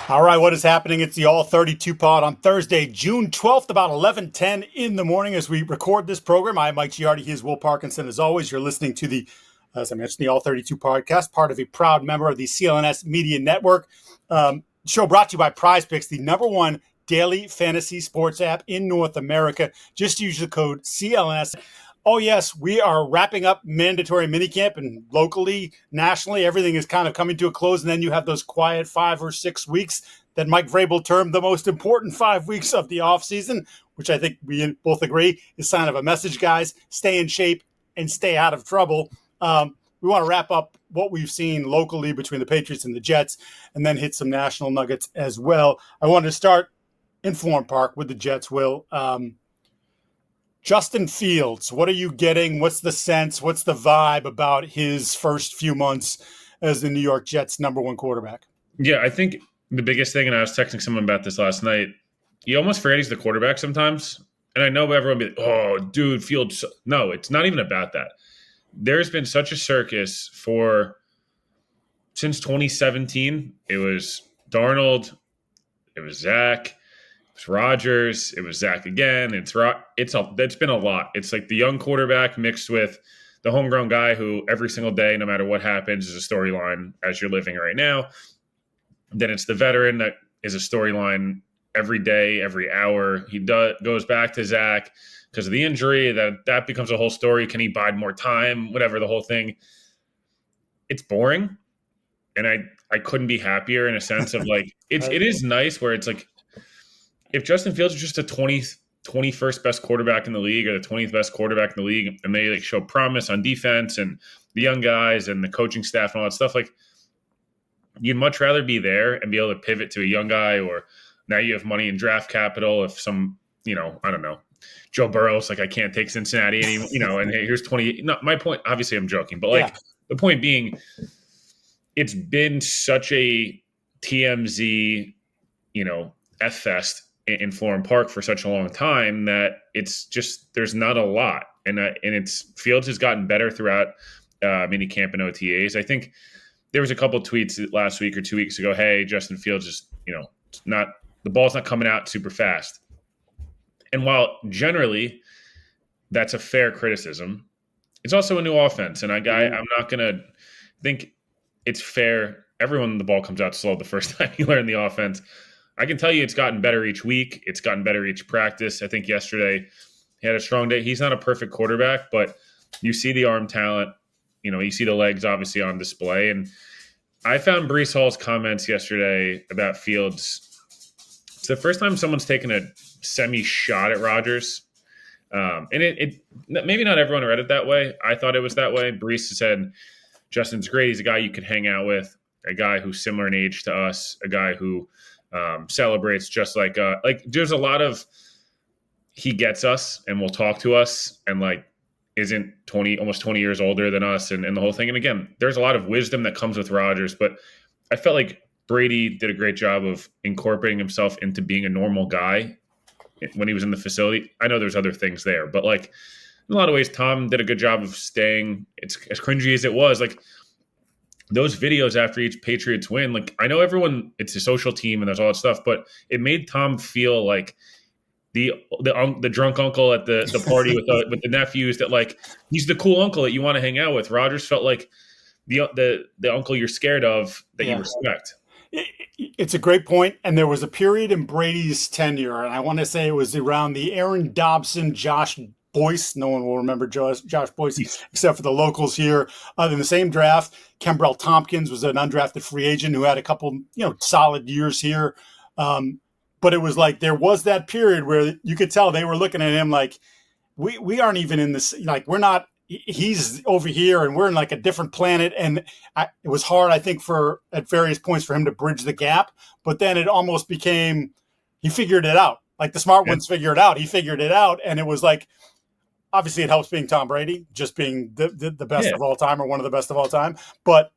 All right, what is happening? It's the All 32 pod on Thursday, June 12th, about 11:10 in the morning as we record this program. I'm Mike Giardi. He is WIll Parkinson. As always, you're listening to the, as I mentioned, the All 32 podcast, part of a proud member of the CLNS Media Network. Show brought to you by Prizepicks, the number one daily fantasy sports app in North America. Just use the code CLNS. Oh, yes, we are wrapping up mandatory minicamp, and locally, nationally, everything is kind of coming to a close. And then you have those quiet 5 or 6 weeks that Mike Vrabel termed the most important 5 weeks of the offseason, which I think we both agree is a sign of a message, guys. Stay in shape and stay out of trouble. We want to wrap up what we've seen locally between the Patriots and the Jets and then hit some national nuggets as well. I wanted to start in Florham Park with the Jets, Will. Justin Fields, what are you getting? What's the sense? What's the vibe about his first few months as the New York Jets' number one quarterback? Yeah, I think the biggest thing, and I was texting someone about this last night, you almost forget he's the quarterback sometimes. And I know everyone will be like, oh, dude, Fields. No, it's not even about that. There's been such a circus since 2017. It was Darnold. It was Zach. It's Rodgers. It was Zach again. It's been a lot. It's like the young quarterback mixed with the homegrown guy who every single day, no matter what happens, is a storyline as you're living right now. Then it's the veteran that is a storyline every day, every hour. He goes back to Zach because of the injury. That becomes a whole story. Can he bide more time? Whatever, the whole thing. It's boring, and I couldn't be happier in a sense of like it is nice where it's like, if Justin Fields is just a 21st best quarterback in the league or the 20th best quarterback in the league, and they like show promise on defense and the young guys and the coaching staff and all that stuff, like you'd much rather be there and be able to pivot to a young guy, or now you have money in draft capital. If some, I don't know, Joe Burrow's like, I can't take Cincinnati anymore, and hey, here's 20. No, my point, obviously I'm joking, but like the point being, it's been such a TMZ, F fest in Florham Park for such a long time that it's just, there's not a lot. And Fields has gotten better throughout minicamp and OTAs. I think there was a couple tweets last week or 2 weeks ago, hey, Justin Fields just, the ball's not coming out super fast. And while generally that's a fair criticism, it's also a new offense. And I'm not going to think it's fair. Everyone, the ball comes out slow the first time you learn the offense. I can tell you it's gotten better each week. It's gotten better each practice. I think yesterday he had a strong day. He's not a perfect quarterback, but you see the arm talent. You see the legs obviously on display. And I found Breece Hall's comments yesterday about Fields. It's the first time someone's taken a semi-shot at Rodgers. And it maybe not everyone read it that way. I thought it was that way. Breece said, Justin's great. He's a guy you can hang out with, a guy who's similar in age to us, a guy who celebrates just like there's a lot of he gets us and will talk to us and like isn't almost 20 years older than us and the whole thing. And again, there's a lot of wisdom that comes with Rodgers, but I felt like Brady did a great job of incorporating himself into being a normal guy when he was in the facility. I know there's other things there, but like in a lot of ways, Tom did a good job of staying. It's as cringy as it was, like those videos after each Patriots win, like I know everyone, it's a social team and there's all that stuff, but it made Tom feel like the drunk uncle at the party with the nephews, that like he's the cool uncle that you want to hang out with. Rodgers felt like the uncle you're scared of that you respect. It's a great point. And there was a period in Brady's tenure, and I want to say it was around the Aaron Dobson, Josh Boyce. No one will remember Josh Boyce except for the locals here. In the same draft, Kembrell Tompkins was an undrafted free agent who had a couple, solid years here. But it was like there was that period where you could tell they were looking at him like, we aren't even in this. Like we're not. He's over here and we're in like a different planet. And it was hard, I think, at various points for him to bridge the gap. But then it almost became he figured it out. Like the smart ones figure it out. He figured it out, and it was like. Obviously, it helps being Tom Brady, just being the best of all time or one of the best of all time. But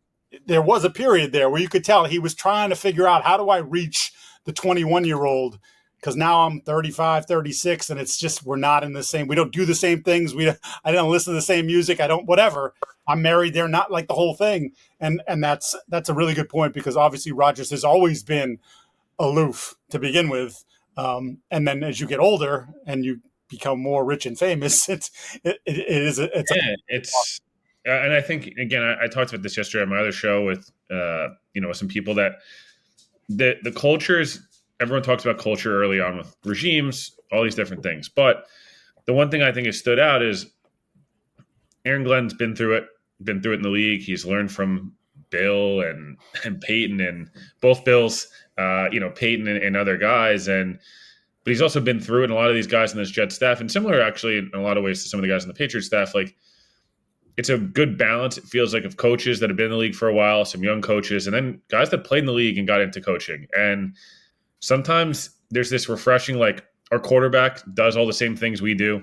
there was a period there where you could tell he was trying to figure out, how do I reach the 21-year-old? Because now I'm 35, 36, and it's just we're not in the same – we don't do the same things. I don't listen to the same music. I don't – whatever. I'm married. They're not like the whole thing. And that's a really good point, because obviously Rodgers has always been aloof to begin with. And then as you get older and you become more rich and famous, It's and I think again, I talked about this yesterday on my other show with some people that the cultures. Everyone talks about culture early on with regimes, all these different things, but the one thing I think has stood out is Aaron Glenn's been through it in the league. He's learned from Bill and Peyton and both Bills, Peyton and other guys. But he's also been through it, and a lot of these guys in this Jet staff, and similar actually in a lot of ways to some of the guys in the Patriots staff, like it's a good balance. It feels like of coaches that have been in the league for a while, some young coaches, and then guys that played in the league and got into coaching. And sometimes there's this refreshing, like our quarterback does all the same things we do.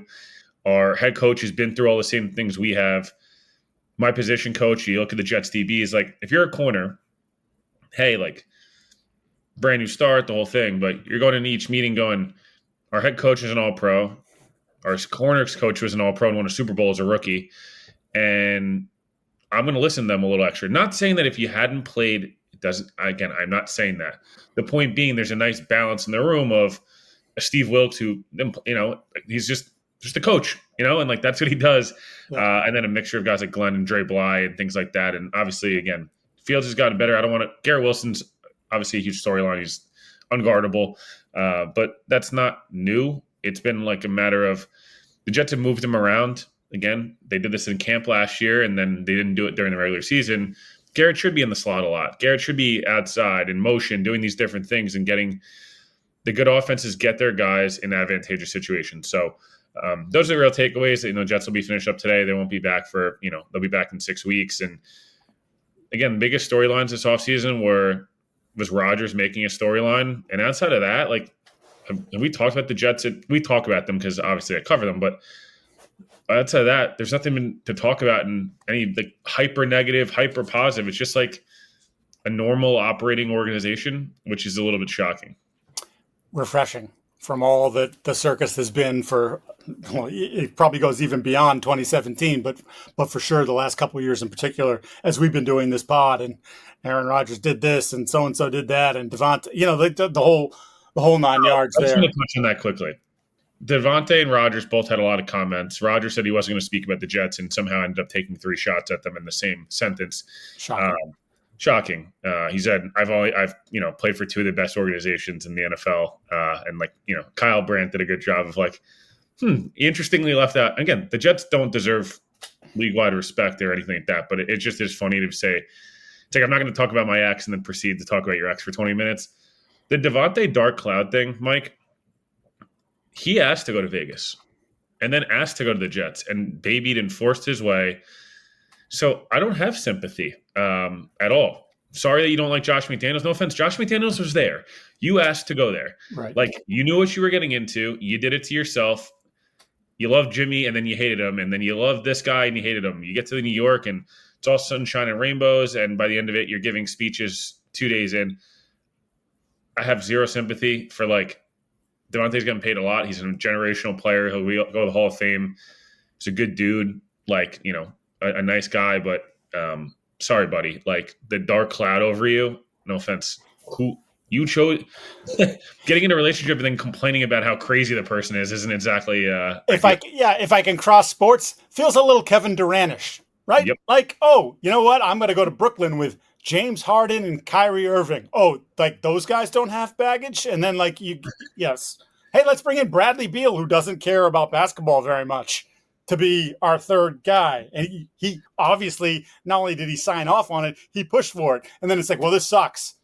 Our head coach has been through all the same things we have. My position coach, you look at the Jets DBs, like if you're a corner, hey, like brand new start, the whole thing, but you're going into each meeting going, our head coach is an all-pro. Our corners coach was an all-pro and won a Super Bowl as a rookie. And I'm going to listen to them a little extra. Not saying that if you hadn't played, it doesn't, again, I'm not saying that. The point being there's a nice balance in the room of a Steve Wilkes who, he's just a coach, and like that's what he does. Yeah. And then a mixture of guys like Glenn and Dre Bly and things like that. And obviously, again, Fields has gotten better. I don't want to – Garrett Wilson's obviously a huge storyline. He's unguardable. But that's not new. It's been like a matter of the Jets have moved him around. Again, they did this in camp last year, and then they didn't do it during the regular season. Garrett should be in the slot a lot. Garrett should be outside in motion, doing these different things and getting the good offenses get their guys in advantageous situations. So those are the real takeaways. Jets will be finished up today. They won't be back for, they'll be back in 6 weeks. And again, the biggest storylines this offseason was Rodgers making a storyline. And outside of that, like, have we talked about the Jets? We talk about them because obviously I cover them, but outside of that, there's nothing to talk about in any like hyper negative, hyper positive. It's just like a normal operating organization, which is a little bit shocking. Refreshing from all that the circus has been for, well, it probably goes even beyond 2017, but for sure the last couple of years in particular, as we've been doing this pod, and Aaron Rodgers did this and so did that, and Devontae, the whole 9 yards there. I'm just going to touch on that quickly. Devontae and Rodgers both had a lot of comments. Rodgers said he wasn't going to speak about the Jets and somehow ended up taking 3 shots at them in the same sentence. Shocking. He said, I've played for 2 of the best organizations in the NFL. And Kyle Brandt did a good job of he interestingly left out. Again, the Jets don't deserve league-wide respect or anything like that, but it just is funny to say, it's like, I'm not going to talk about my ex and then proceed to talk about your ex for 20 minutes. The Devontae dark cloud thing, Mike, he asked to go to Vegas and then asked to go to the Jets and babied and forced his way. So I don't have sympathy at all. Sorry that you don't like Josh McDaniels. No offense. Josh McDaniels was there. You asked to go there. Right. Like, you knew what you were getting into. You did it to yourself. You loved Jimmy and then you hated him. And then you loved this guy and you hated him. You get to New York and it's all sunshine and rainbows. And by the end of it, you're giving speeches 2 days in. I have zero sympathy for Devontae's getting paid a lot. He's a generational player. He'll go to the Hall of Fame. He's a good dude, a nice guy. But sorry, buddy. The dark cloud over you, no offense, who you chose getting in a relationship and then complaining about how crazy the person isn't exactly. If I can cross sports, feels a little Kevin Durant-ish, right? Yep. You know what? I'm going to go to Brooklyn with James Harden and Kyrie Irving. Oh, those guys don't have baggage? And then yes. Hey, let's bring in Bradley Beal, who doesn't care about basketball very much, to be our third guy. And he obviously, not only did he sign off on it, he pushed for it. And then it's like, well, this sucks.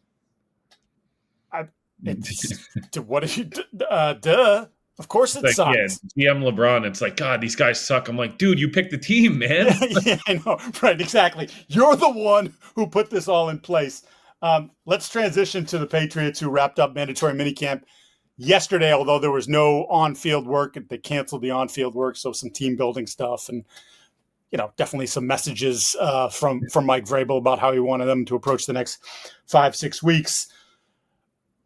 What did you duh. Of course it sucks. Yeah, GM LeBron, it's like, God, these guys suck. I'm like, dude, you picked the team, man. Yeah, I know. Right, exactly. You're the one who put this all in place. Let's transition to the Patriots, who wrapped up mandatory minicamp yesterday, although there was no on-field work. They canceled the on-field work, so some team-building stuff and, definitely some messages from Mike Vrabel about how he wanted them to approach the next 5-6 weeks.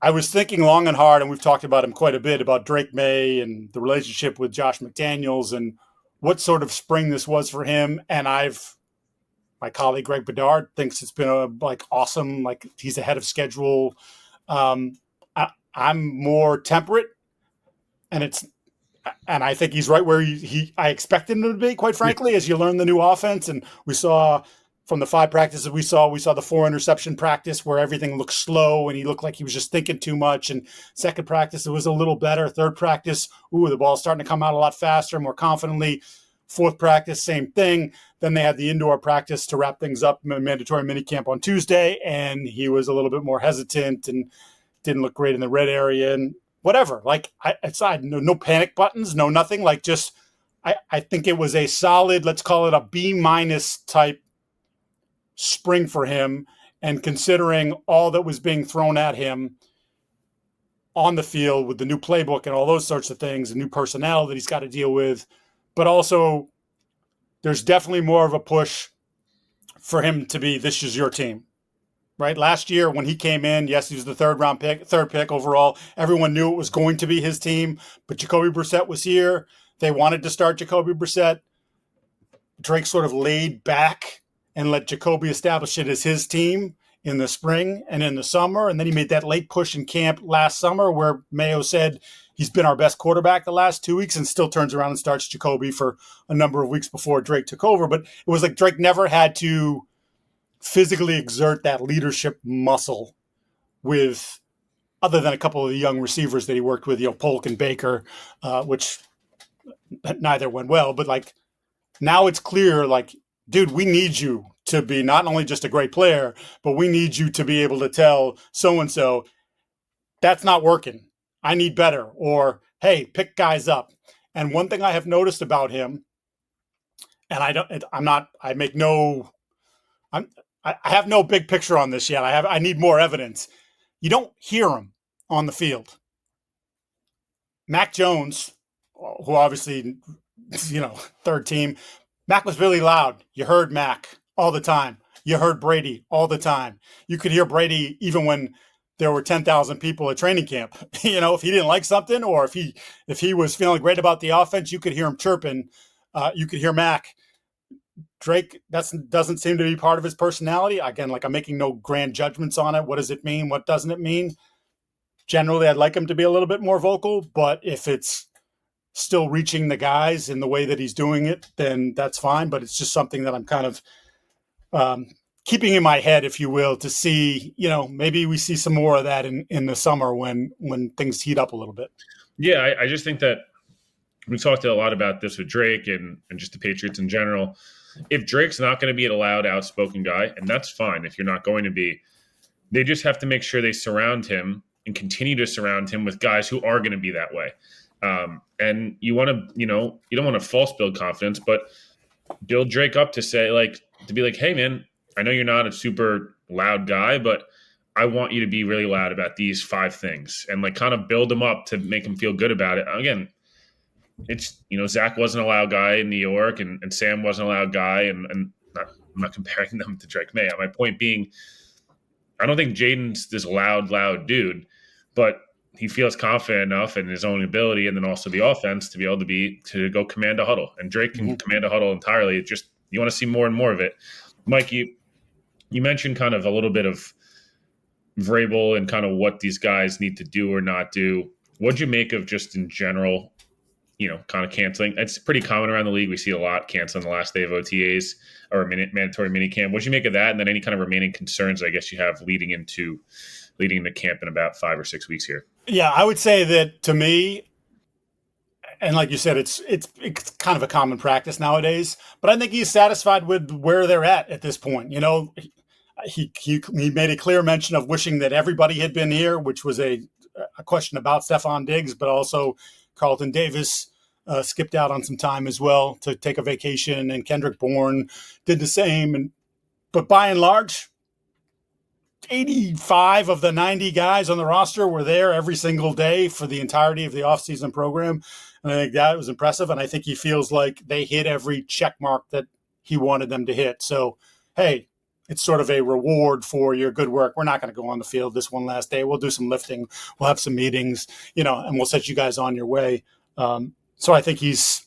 I was thinking long and hard, and we've talked about him quite a bit, about Drake Maye and the relationship with Josh McDaniels and what sort of spring this was for him. And my colleague Greg Bedard thinks it's been awesome. He's ahead of schedule. I'm I'm more temperate, and I think he's right where I expected him to be, quite Yeah. frankly, as you learn the new offense. And we saw from the 5 practices we saw the 4 interception practice where everything looked slow and he looked like he was just thinking too much. And second practice, it was a little better. Third practice, the ball's starting to come out a lot faster, more confidently. Fourth practice, same thing. Then they had the indoor practice to wrap things up, mandatory minicamp on Tuesday, and he was a little bit more hesitant and didn't look great in the red area and whatever. Like aside, no panic buttons, no nothing. Like just, I think it was a solid, let's call it a B minus type spring for him. And considering all that was being thrown at him on the field with the new playbook and all those sorts of things, and new personnel that he's got to deal with, but also there's definitely more of a push for him to be, this is your team. Right. Last year when he came in, yes, he was the third pick overall. Everyone knew it was going to be his team, but Jacoby Brissett was here. They wanted to start Jacoby Brissett. Drake sort of laid back and let Jacoby establish it as his team in the spring and in the summer. And then he made that late push in camp last summer where Mayo said he's been our best quarterback the last 2 weeks, and still turns around and starts Jacoby for a number of weeks before Drake took over. But it was like Drake never had to physically exert that leadership muscle with, other than a couple of the young receivers that he worked with, Polk and Baker, which neither went well. But like now it's clear, like, dude, we need you to be not only just a great player, but we need you to be able to tell so-and-so, that's not working. I need better. Or, hey, pick guys up. And one thing I have noticed about him, and I have no big picture on this yet. I need more evidence. You don't hear him on the field. Mac Jones, who obviously, third team, Mac was really loud. You heard Mac all the time. You heard Brady all the time. You could hear Brady even when there were 10,000 people at training camp. If he didn't like something, or if he was feeling great about the offense, you could hear him chirping. You could hear Mac. Drake, that doesn't seem to be part of his personality. Again, like, I'm making no grand judgments on it. What does it mean? What doesn't it mean? Generally, I'd like him to be a little bit more vocal, but if it's still reaching the guys in the way that he's doing it, then that's fine. But it's just something that I'm kind of keeping in my head, if you will, to see, maybe we see some more of that in the summer when things heat up a little bit. Yeah, I just think that we talked a lot about this with Drake and just the Patriots in general. If Drake's not going to be a loud, outspoken guy, and that's fine if you're not going to be, they just have to make sure they surround him and continue to surround him with guys who are going to be that way. And you want to, you don't want to false build confidence, but build Drake up to say, like, to be like, hey, man, I know you're not a super loud guy, but I want you to be really loud about these 5 things, and like kind of build him up to make him feel good about it. Again, it's, Zach wasn't a loud guy in New York, and Sam wasn't a loud guy, and I'm not comparing them to Drake Maye. My point being, I don't think Jaden's this loud dude, but he feels confident enough in his own ability, and then also the offense, to be able to go command a huddle. And Drake can command a huddle entirely. It's just, you want to see more and more of it. Mike, you mentioned kind of a little bit of Vrabel and kind of what these guys need to do or not do. What'd you make of just in general, kind of canceling? It's pretty common around the league. We see a lot canceling the last day of OTAs or mandatory minicamp. What'd you make of that? And then any kind of remaining concerns, I guess, you have leading into camp in about 5 or 6 weeks here? Yeah, I would say that, to me, and like you said, it's kind of a common practice nowadays, but I think he's satisfied with where they're at this point. He made a clear mention of wishing that everybody had been here, which was a question about Stephon Diggs, but also Carlton Davis skipped out on some time as well to take a vacation, and Kendrick Bourne did the same. But by and large, 85 of the 90 guys on the roster were there every single day for the entirety of the offseason program. And I think that was impressive. And I think he feels like they hit every check mark that he wanted them to hit. So, hey, it's sort of a reward for your good work. We're not going to go on the field this one last day. We'll do some lifting. We'll have some meetings, and we'll set you guys on your way. So I think he's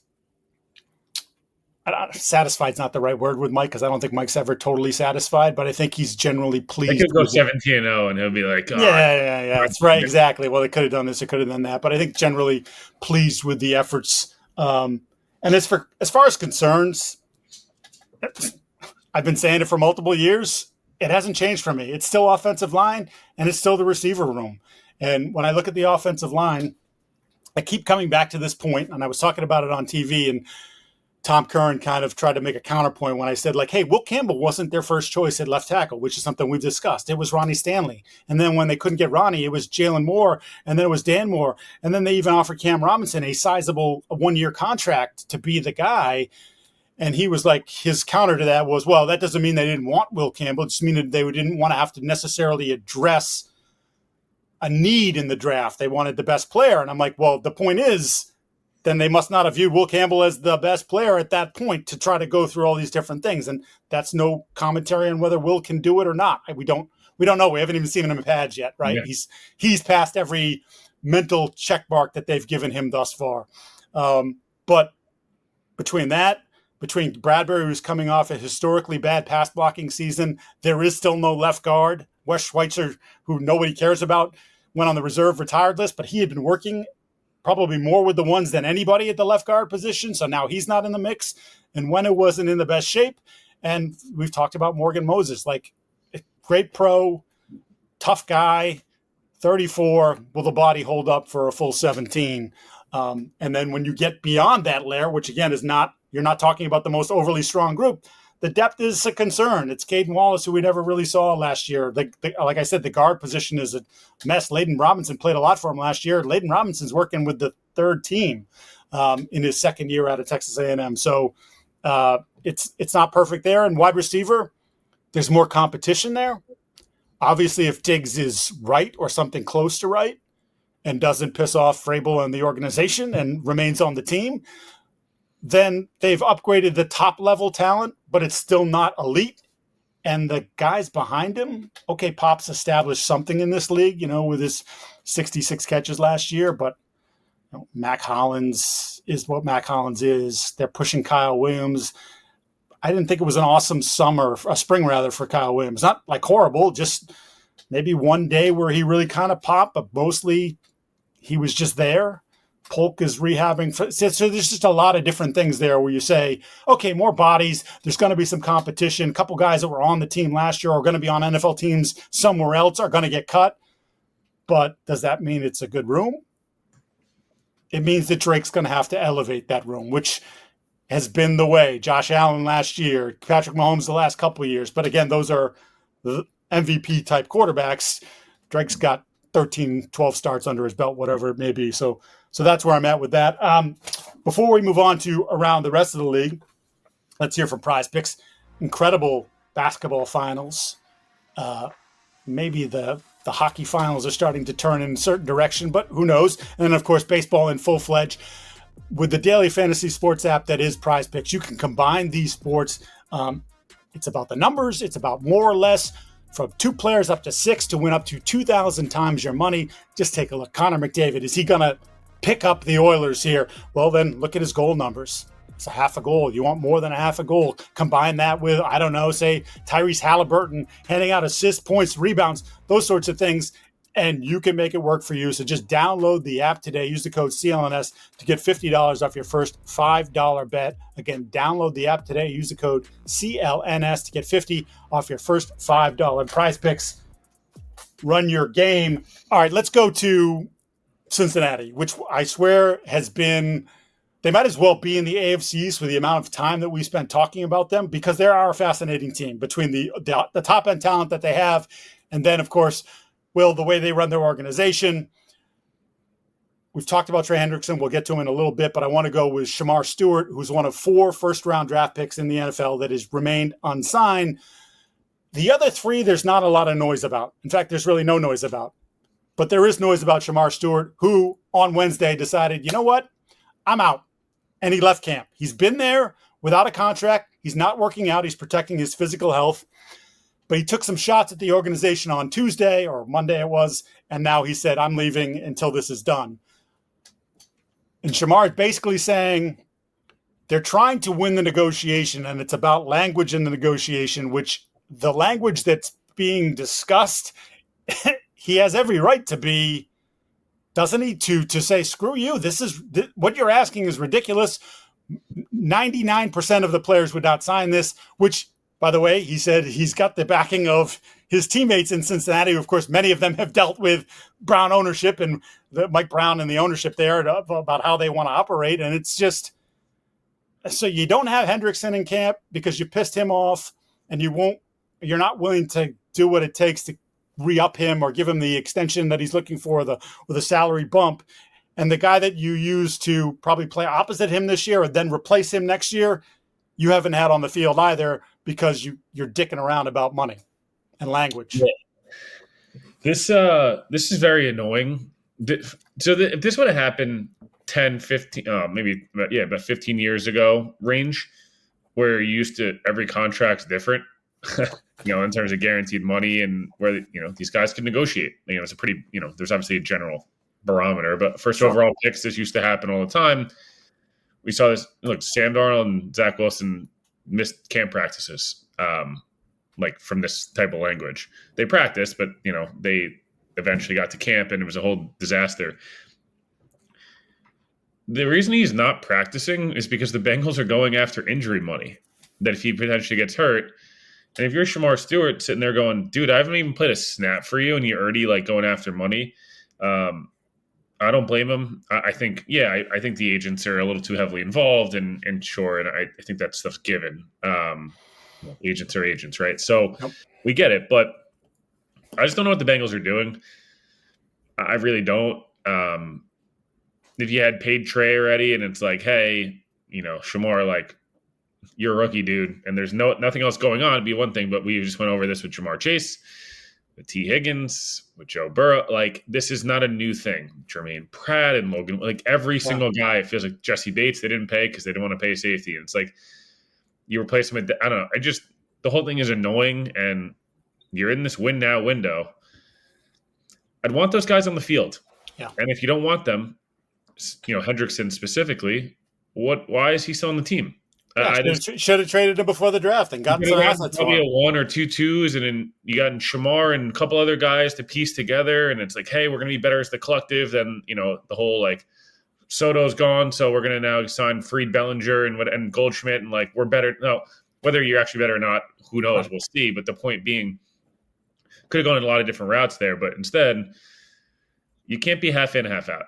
satisfied's not the right word with Mike because I don't think Mike's ever totally satisfied, but I think he's generally They pleased could go with it. 17-0 and he'll be like, Yeah. That's right. Exactly. Well, they could have done this, they could have done that, but I think generally pleased with the efforts. And as far as concerns, I've been saying it for multiple years. It hasn't changed for me. It's still offensive line and it's still the receiver room. And when I look at the offensive line, I keep coming back to this point, and I was talking about it on TV, and Tom Curran kind of tried to make a counterpoint when I said, like, hey, Will Campbell wasn't their first choice at left tackle, which is something we've discussed. It was Ronnie Stanley. And then when they couldn't get Ronnie, it was Jalen Moore, and then it was Dan Moore. And then they even offered Cam Robinson a sizable one-year contract to be the guy. And he was like, his counter to that was, well, that doesn't mean they didn't want Will Campbell. It just means that they didn't want to have to necessarily address a need in the draft. They wanted the best player. And I'm like, well, the point is, then they must not have viewed Will Campbell as the best player at that point to try to go through all these different things. And that's no commentary on whether Will can do it or not. We don't know. We haven't even seen him in pads yet, right? Yeah. He's passed every mental check mark that they've given him thus far. But between Bradbury, who's coming off a historically bad pass blocking season, there is still no left guard. Wes Schweitzer, who nobody cares about, went on the reserve retired list, but he had been working probably more with the ones than anybody at the left guard position. So now he's not in the mix. And when it wasn't in the best shape. And we've talked about Morgan Moses, like great pro, tough guy, 34. Will the body hold up for a full 17? And then when you get beyond that layer, which again is not, you're not talking about the most overly strong group, the depth is a concern. It's Caden Wallace, who we never really saw last year. Like I said, the guard position is a mess. Layden Robinson played a lot for him last year. Layden Robinson's working with the third team in his second year out of Texas A&M. So it's not perfect there. And wide receiver, there's more competition there. Obviously, if Diggs is right or something close to right and doesn't piss off Vrabel and the organization and remains on the team, then they've upgraded the top level talent, but it's still not elite. And the guys behind him, okay, Pop's established something in this league, with his 66 catches last year, but Mac Hollins is what Mac Hollins is. They're pushing Kyle Williams. I didn't think it was an awesome spring for Kyle Williams. Not like horrible, just maybe one day where he really kind of popped, but mostly he was just there. Polk is rehabbing. So there's just a lot of different things there where you say, okay, more bodies. There's going to be some competition. A couple guys that were on the team last year are going to be on NFL teams somewhere else are going to get cut. But does that mean it's a good room? It means that Drake's going to have to elevate that room, which has been the way. Josh Allen last year, Patrick Mahomes the last couple of years. But again, those are the MVP type quarterbacks. Drake's got 13, 12 starts under his belt, whatever it may be. So that's where I'm at with that. Before we move on to around the rest of the league, let's hear from Prizepicks. Incredible basketball finals. Maybe the hockey finals are starting to turn in a certain direction, but who knows? And then, of course, baseball in full-fledged. With the daily fantasy sports app that is Prizepicks, you can combine these sports. It's about the numbers. It's about more or less from 2 players up to 6 to win up to 2,000 times your money. Just take a look. Connor McDavid, is he going to pick up the Oilers here? Well, then look at his goal numbers. It's a half a goal. You want more than a half a goal. Combine that with, I don't know, say Tyrese Halliburton handing out assists, points, rebounds, those sorts of things, and you can make it work for you. So just download the app today. Use the code CLNS to get $50 off your first $5 bet. Again, download the app today. Use the code CLNS to get $50 off your first $5. Prizepicks, run your game. All right, let's go to Cincinnati, which I swear has been, they might as well be in the AFC East with the amount of time that we spent talking about them, because they are a fascinating team between the top end talent that they have. And then, of course, the way they run their organization. We've talked about Trey Hendrickson. We'll get to him in a little bit, but I want to go with Shemar Stewart, who's one of 4 first-round draft picks in the NFL that has remained unsigned. The other 3, there's not a lot of noise about. In fact, there's really no noise about. But there is noise about Shemar Stewart, who on Wednesday decided, you know what? I'm out. And he left camp. He's been there without a contract. He's not working out. He's protecting his physical health. But he took some shots at the organization on Tuesday or Monday it was, and now he said, I'm leaving until this is done. And Shemar is basically saying, they're trying to win the negotiation, and it's about language in the negotiation, which the language that's being discussed, he has every right to be, doesn't he, to say, screw you, what you're asking is ridiculous. 99% of the players would not sign this, which, by the way, he said he's got the backing of his teammates in Cincinnati. Of course, many of them have dealt with Brown ownership and Mike Brown and the ownership there about how they want to operate. And it's just, so you don't have Hendrickson in camp because you pissed him off, and you're not willing to do what it takes to re-up him or give him the extension that he's looking for, with a salary bump. And the guy that you use to probably play opposite him this year and then replace him next year, you haven't had on the field either because you're dicking around about money and language. Yeah. This is very annoying. So if this would have happened 10, 15, about 15 years ago range, where you used to, every contract's different, in terms of guaranteed money and where, these guys can negotiate. It's a pretty, there's obviously a general barometer, but first overall picks, this used to happen all the time. We saw this. Look, Sam Darnold and Zach Wilson missed camp practices, from this type of language. They practiced, but they eventually got to camp, and it was a whole disaster. The reason he's not practicing is because the Bengals are going after injury money. That if he potentially gets hurt, and if you're Shemar Stewart sitting there going, dude, I haven't even played a snap for you, and you're already going after money. I don't blame him. I think the agents are a little too heavily involved, and sure, and I think that stuff's given. Agents are agents, right? So we get it, but I just don't know what the Bengals are doing. I really don't. If you had paid Trey already, and it's like, hey, Shemar, you're a rookie, dude, and there's nothing else going on, it'd be one thing, but we just went over this with Jamar Chase, with T. Higgins, with Joe Burrow. This is not a new thing. Jermaine Pratt and Logan, every single guy, it feels like Jesse Bates, they didn't pay because they didn't want to pay safety. And it's like you replace him with, I don't know. The whole thing is annoying, and you're in this win now window. I'd want those guys on the field. Yeah. And if you don't want them, Hendrickson specifically, why is he still on the team? Yeah, should have traded him before the draft and gotten some assets. Probably a 1 or 2 twos, and then you got Shemar and a couple other guys to piece together, and it's like, hey, we're going to be better as the collective than the whole Soto's gone, so we're going to now sign Freed Bellinger and Goldschmidt, and we're better. No, whether you're actually better or not, who knows? We'll see. But the point being, could have gone in a lot of different routes there, but instead, you can't be half in, half out.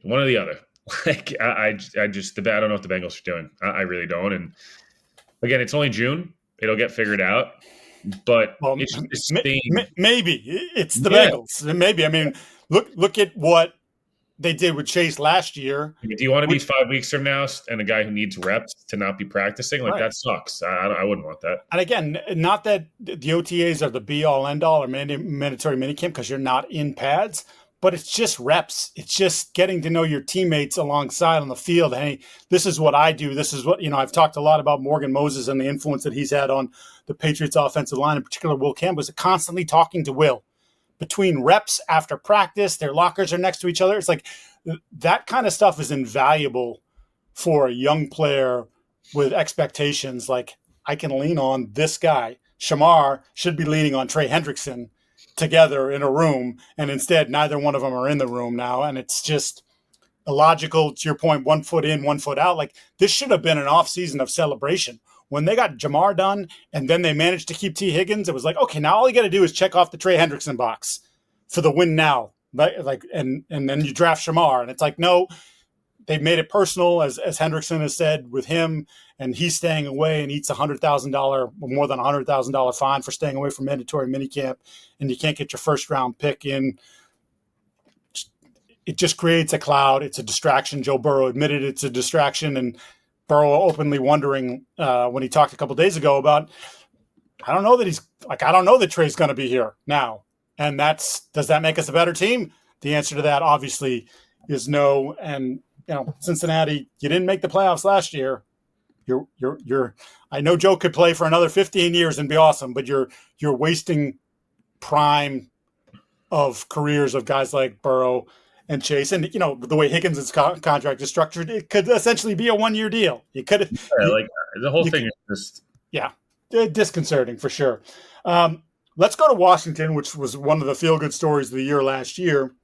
One or the other. I don't know what the Bengals are doing. I really don't. And again, it's only June. It'll get figured out. But maybe it's the Bengals. Maybe. I mean, look at what they did with Chase last year. Do you want to be 5 weeks from now and a guy who needs reps to not be practicing? That sucks. I wouldn't want that. And again, not that the OTAs are the be-all, end-all or mandatory minicamp because you're not in pads. But it's just reps. It's just getting to know your teammates alongside on the field. Hey, this is what I do. This is what, I've talked a lot about Morgan Moses and the influence that he's had on the Patriots offensive line, in particular Will Campbell, is constantly talking to Will. Between reps after practice, their lockers are next to each other. It's like that kind of stuff is invaluable for a young player with expectations. I can lean on this guy. Shemar should be leaning on Trey Hendrickson together in a room, and instead neither one of them are in the room now, and it's just illogical. To your point, 1 foot in, 1 foot out. This should have been an off season of celebration. When they got Jamar done and then they managed to keep T. Higgins, it was like, okay, now all you got to do is check off the Trey Hendrickson box for the win now, and then you draft Shemar, and it's like, no, they've made it personal, as Hendrickson has said, with him, and he's staying away and eats $100,000, more than $100,000 fine for staying away from mandatory minicamp, and you can't get your first round pick in. It just creates a cloud. It's a distraction. Joe Burrow admitted it's a distraction, and Burrow openly wondering when he talked a couple days ago about, I don't know that Trey's going to be here now, and does that make us a better team? The answer to that obviously is no, and Cincinnati, you didn't make the playoffs last year. I know Joe could play for another 15 years and be awesome, but you're wasting prime of careers of guys like Burrow and Chase. And, the way Higgins' contract is structured, it could essentially be a 1-year deal. Yeah, You, like the whole you, thing is just yeah, disconcerting for sure. Let's go to Washington, which was one of the feel-good stories of the year last year,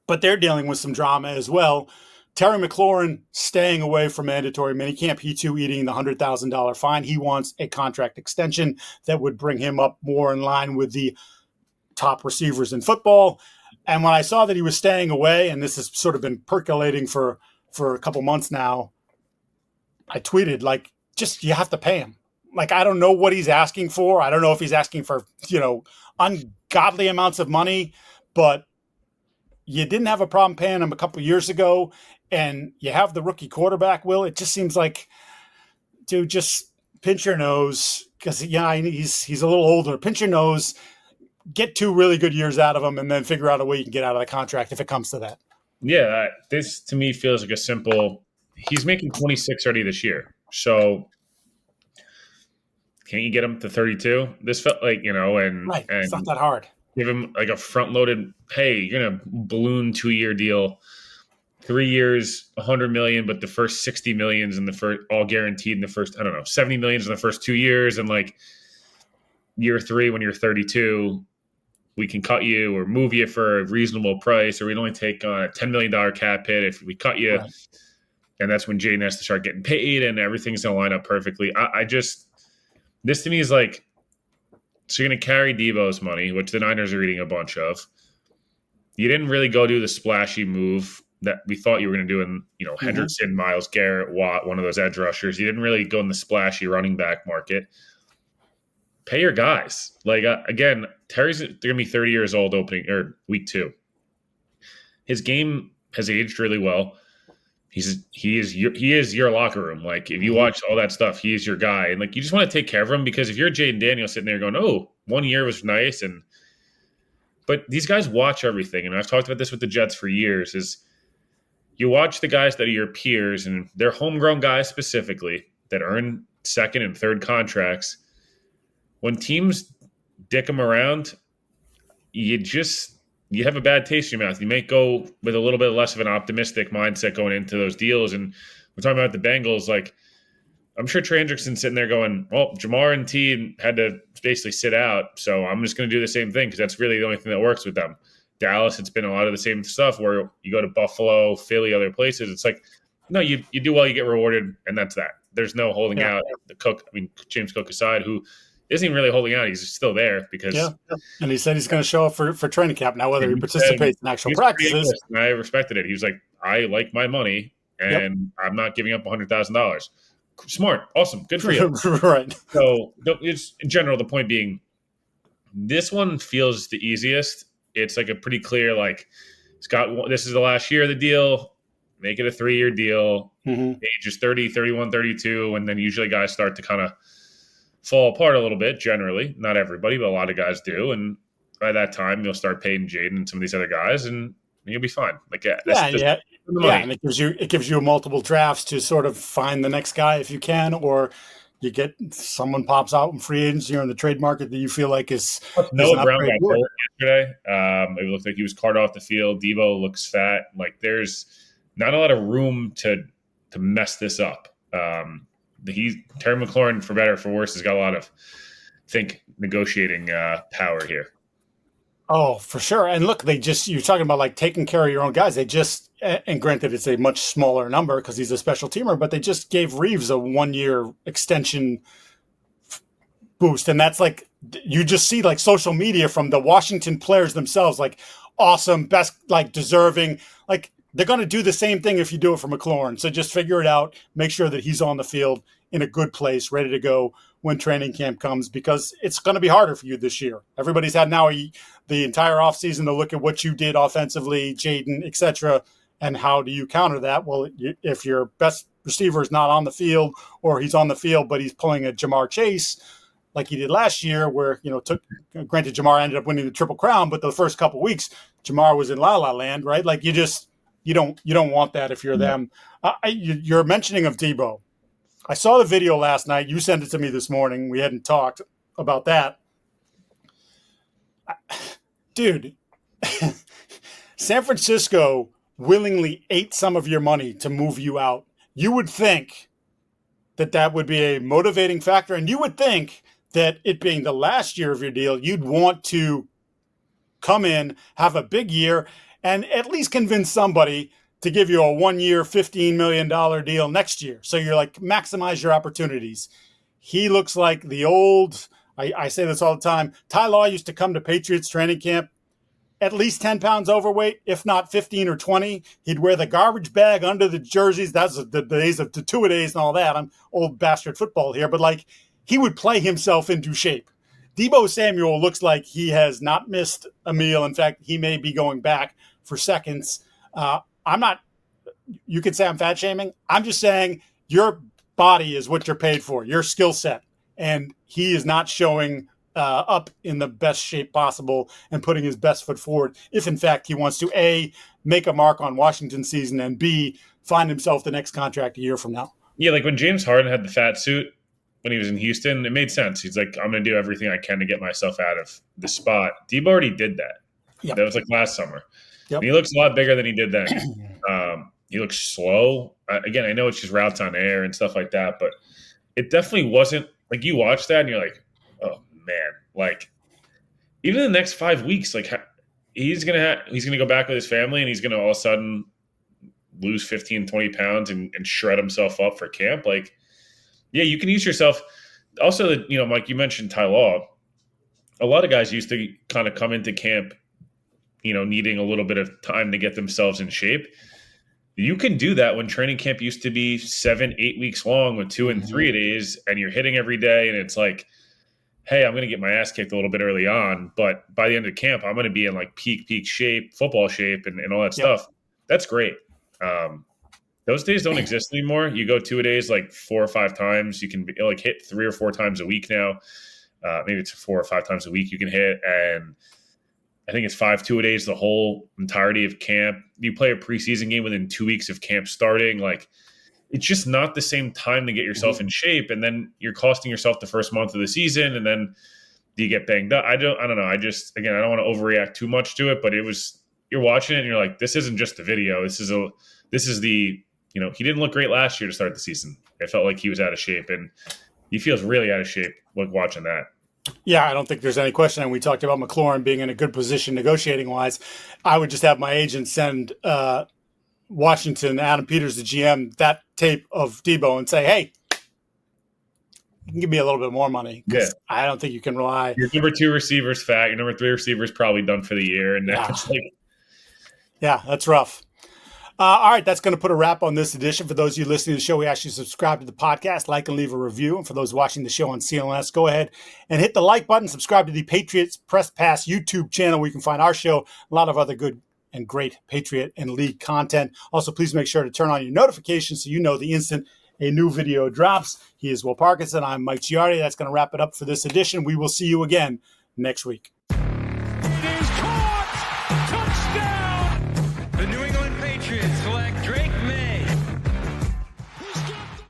but they're dealing with some drama as well. Terry McLaurin staying away from mandatory minicamp. He too eating the $100,000 fine. He wants a contract extension that would bring him up more in line with the top receivers in football. And when I saw that he was staying away, and this has sort of been percolating for a couple months now, I tweeted, like, just you have to pay him. Like, I don't know what he's asking for. I don't know if he's asking for, ungodly amounts of money, but you didn't have a problem paying him a couple years ago, and you have the rookie quarterback, Will. It just seems like, dude, just pinch your nose, because he's a little older. Pinch your nose, get 2 really good years out of him, and then figure out a way you can get out of the contract if it comes to that. yeah. This to me feels like a simple. He's making 26 already this year, so can't you get him to 32? This felt like Right. It's not and that hard. give him like a front loaded. Hey, you're gonna balloon 2-year deal. 3 years, 100 million, but the first 60 millions in the first, all guaranteed in the first, I don't know, 70 millions in the first 2 years. And like year 3, when you're 32, we can cut you or move you for a reasonable price, or we'd only take on a $10 million cap hit if we cut you. Right. And that's when Jaden has to start getting paid and everything's going to line up perfectly. I just, this to me is like, so you're going to carry Deebo's money, which the Niners are eating a bunch of. You didn't really go do the splashy move that we thought you were going to do in, Henderson, Myles Garrett, Watt, one of those edge rushers. You didn't really go in the splashy running back market. Pay your guys. Like, again, Terry's going to be 30 years old opening or week 2. His game has aged really well. He is your locker room. Like, if you watch all that stuff, he is your guy. And like, you just want to take care of him, because if you're Jaden Daniels sitting there going, oh, 1 year was nice. But these guys watch everything. And I've talked about this with the Jets for years, is you watch the guys that are your peers, and they're homegrown guys specifically that earn second and third contracts. When teams dick them around, you have a bad taste in your mouth. You may go with a little bit less of an optimistic mindset going into those deals. And we're talking about the Bengals. Like, I'm sure Trey Hendrickson's sitting there going, well, Jamar and T had to basically sit out, so I'm just going to do the same thing because that's really the only thing that works with them. Dallas, it's been a lot of the same stuff where you go to Buffalo, Philly, other places. It's like, no, you do well, you get rewarded, and that's that. There's no holding out. James Cook aside, who isn't even really holding out. He's still there because and he said he's going to show up for training camp. Now, whether he participates in actual practices, and I respected it. He was like, I like my money, and I'm not giving up $100,000. Smart, awesome, good for you. Right. So it's in general. The point being, this one feels the easiest. It's like a pretty clear, like, this is the last year of the deal. Make it a 3-year deal. Age is 30, 31, 32, and then usually guys start to kind of fall apart a little bit, generally. Not everybody, but a lot of guys do. And by that time, you'll start paying Jaden and some of these other guys, and you'll be fine. Like, and it gives you multiple drafts to sort of find the next guy if you can, or you get someone pops out in free agency or in the trade market that you feel like is Noah Brown got hurt yesterday. It looked like he was carted off the field. Deebo looks fat. Like, there's not a lot of room to mess this up. Terry McLaurin, for better or for worse, has got a lot of negotiating power here. Oh, for sure. And look, you're talking about like taking care of your own guys. And granted, it's a much smaller number because he's a special teamer, but they just gave Reeves a 1-year extension boost. And that's like, you just see like social media from the Washington players themselves, like awesome, best, like deserving, like they're going to do the same thing if you do it for McLaurin. So just figure it out, make sure that he's on the field in a good place, ready to go when training camp comes, because it's going to be harder for you this year. Everybody's had now the entire offseason to look at what you did offensively, Jaden, et cetera, and how do you counter that? Well, if your best receiver is not on the field, or he's on the field but he's pulling a Jamar Chase like he did last year, where granted Jamar ended up winning the Triple Crown, but the first couple weeks Jamar was in La La Land, right? Like you don't want that if you're them. You're mentioning of Deebo. I saw the video last night. You sent it to me this morning. We hadn't talked about that. Dude, San Francisco willingly ate some of your money to move you out. You would think that would be a motivating factor, and you would think that it being the last year of your deal, you'd want to come in, have a big year, and at least convince somebody to give you a 1-year, $15 million deal next year. So you're like, maximize your opportunities. He looks like the old, I say this all the time, Ty Law used to come to Patriots training camp at least 10 pounds overweight, if not 15 or 20. He'd wear the garbage bag under the jerseys. That's the days of the two-a-days and all that. I'm old bastard football here. But, like, he would play himself into shape. Deebo Samuel looks like he has not missed a meal. In fact, he may be going back for seconds. I'm not – you could say I'm fat shaming. I'm just saying your body is what you're paid for, your skill set. And he is not showing – up in the best shape possible and putting his best foot forward if, in fact, he wants to, A, make a mark on Washington season, and B, find himself the next contract a year from now. Yeah, like when James Harden had the fat suit when he was in Houston, it made sense. He's like, I'm going to do everything I can to get myself out of the spot. Deebo already did that. Yep. That was like last summer. Yep. And he looks a lot bigger than he did then. He looks slow. Again, I know it's just routes on air and stuff like that, but it definitely wasn't – like you watch that and you're like, oh, man, like even in the next 5 weeks, like he's gonna go back with his family and he's gonna all of a sudden lose 15, 20 pounds and shred himself up for camp. Like, yeah, you can use yourself. Also, Mike, you mentioned Ty Law. A lot of guys used to kind of come into camp, needing a little bit of time to get themselves in shape. You can do that when training camp used to be 7-8 weeks long with 2 and 3 days, and you're hitting every day, and it's like, hey, I'm going to get my ass kicked a little bit early on, but by the end of camp, I'm going to be in like peak shape, football shape, and all that stuff. That's great. Those days don't exist anymore. You go 2 days, like 4 or 5 times. You can like hit 3 or 4 times a week now. Maybe it's 4 or 5 times a week you can hit. And I think it's 5 2-a-days the whole entirety of camp. You play a preseason game within 2 weeks of camp starting. Like, it's just not the same time to get yourself in shape. And then you're costing yourself the first month of the season. And then you get banged up. I don't know. I don't want to overreact too much to it, but you're watching it and you're like, this isn't just a video. This is the, he didn't look great last year to start the season. It felt like he was out of shape, and he feels really out of shape watching that. Yeah, I don't think there's any question. And we talked about McLaurin being in a good position negotiating wise. I would just have my agent send, Washington, Adam Peters, the GM, that tape of Deebo and say, hey, you can give me a little bit more money. Yeah. I don't think you can rely. Your number 2 receiver's fat. Your number 3 receiver's probably done for the year. And that's that's rough. All right, that's going to put a wrap on this edition. For those of you listening to the show, we ask you to subscribe to the podcast, like and leave a review. And for those watching the show on CLNS, go ahead and hit the like button. Subscribe to the Patriots Press Pass YouTube channel where you can find our show, a lot of other good and great Patriot and League content. Also, please make sure to turn on your notifications so you know the instant a new video drops. He is Will Parkinson. I'm Mike Giardi. That's going to wrap it up for this edition. We will see you again next week. It is caught! Touchdown! The New England Patriots select Drake